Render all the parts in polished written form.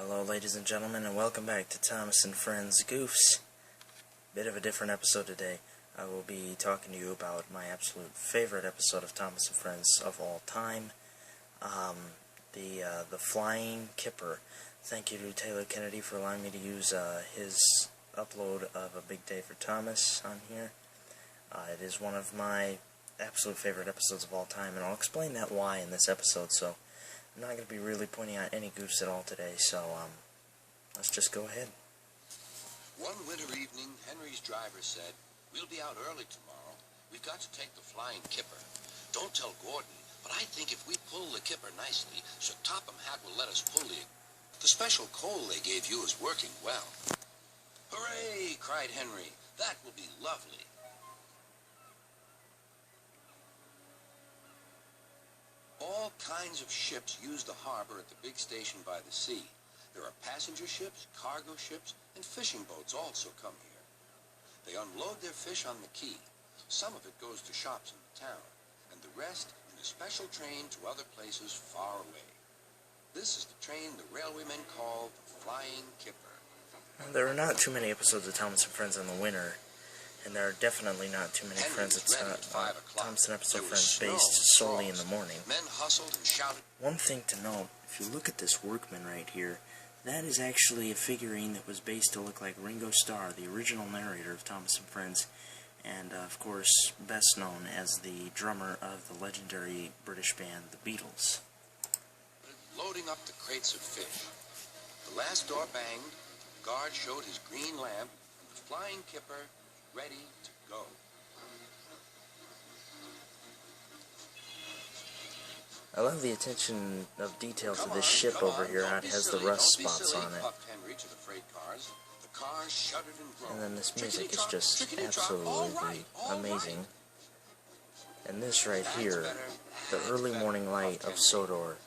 Hello ladies and gentlemen, and welcome back to Thomas and Friends Goofs. Bit of a different episode today. I will be talking to you about my absolute favorite episode of Thomas and Friends of all time. The Flying Kipper. Thank you to Taylor Kennedy for allowing me to use his upload of A Big Day for Thomas on here. It is one of my absolute favorite episodes of all time, and I'll explain that why in this episode, so I'm not going to be really pointing out any goofs at all today, so let's just go ahead. One winter evening, Henry's driver said, "We'll be out early tomorrow. We've got to take the Flying Kipper. Don't tell Gordon, but I think if we pull the Kipper nicely, Sir Topham Hatt will let us pull the special coal they gave you is working well." "Hooray!" cried Henry. "That will be lovely." All kinds of ships use the harbor at the big station by the sea. There are passenger ships, cargo ships, and fishing boats also come here. They unload their fish on the quay. Some of it goes to shops in the town, and the rest in a special train to other places far away. This is the train the railwaymen call the Flying Kipper. There are not too many episodes of Thomas and Friends in the winter, and there are definitely not too many Thomas and Episode Friends based solely in the morning. Men hustled and shouted. One thing to note, if you look at this workman right here, that is actually a figurine that was based to look like Ringo Starr, the original narrator of Thomas and Friends, and of course best known as the drummer of the legendary British band The Beatles. Loading up the crates of fish. The last door banged, the guard showed his green lamp, and the Flying Kipper ready to go. I love the attention of detail to this ship over here. How it has the rust spots on it. And then this music is just absolutely amazing. And this right here, the early morning light of Sodor.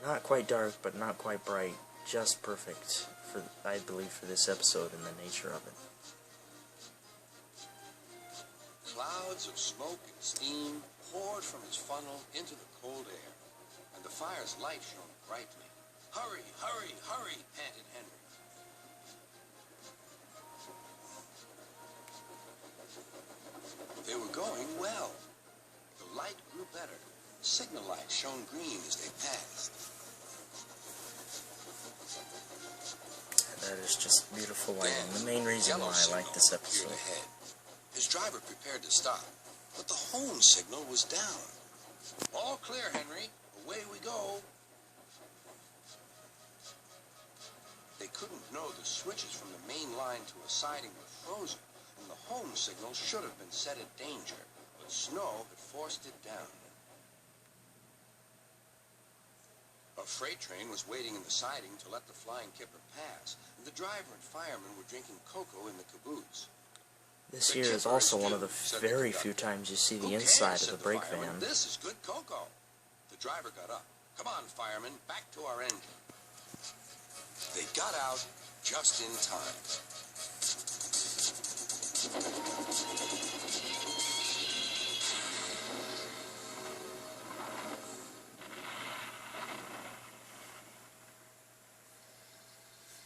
Not quite dark, but not quite bright. Just perfect, for I believe, for this episode and the nature of it. Clouds of smoke and steam poured from his funnel into the cold air, and the fire's light shone brightly. "Hurry, hurry, hurry," panted Henry. They were going well. The light grew better. The signal lights shone green as they passed. That is just beautiful lighting. The main reason why I like this episode. His driver prepared to stop, but the home signal was down. "All clear, Henry. Away we go." They couldn't know the switches from the main line to a siding were frozen, and the home signal should have been set at danger, but snow had forced it down. A freight train was waiting in the siding to let the Flying Kipper pass, and the driver and firemen were drinking cocoa in the caboose. This here is also one of the very few times you see the inside of the brake van. "This is good cocoa." The driver got up. "Come on, firemen, back to our engine." They got out just in time.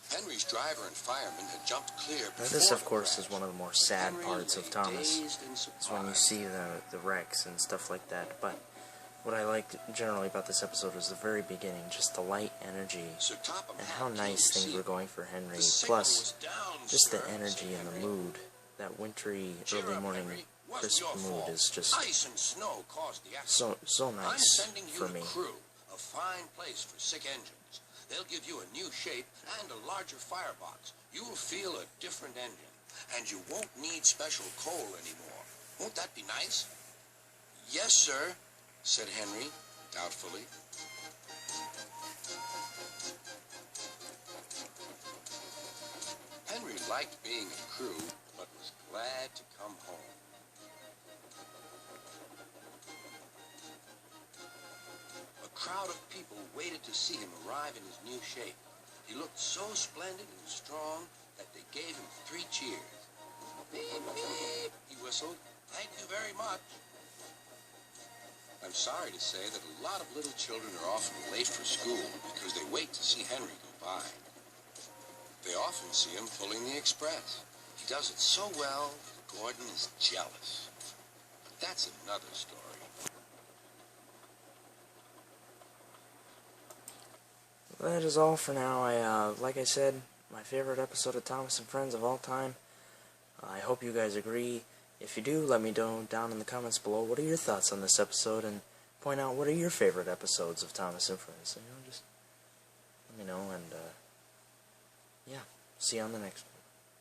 Henry's driver and firemen had jumped clear. Now this, of course, is one of the more sad parts of Thomas. It's when you see the wrecks and stuff like that. But what I liked generally about this episode was the very beginning, just the light energy and how nice things were going for Henry. Plus, just the energy and the mood. That wintry, early morning, crisp mood is just so nice for me. A fine place for sick engines. They'll give you a new shape and a larger firebox. You will feel a different engine, and you won't need special coal anymore. Won't that be nice? "Yes, sir," said Henry, doubtfully. Henry liked being a crew, but was glad to come home. A crowd of people waited to see him arrive in his new shape. He looked so splendid and strong that they gave him 3 cheers. "Beep, beep," he whistled. "Thank you very much." I'm sorry to say that a lot of little children are often late for school because they wait to see Henry go by. They often see him pulling the express. He does it so well, Gordon is jealous. But that's another story. That is all for now. Like I said, my favorite episode of Thomas and Friends of all time. I hope you guys agree. If you do, let me know down in the comments below. What are your thoughts on this episode? And point out what are your favorite episodes of Thomas and Friends. So, just let me know. And, yeah, see you on the next one.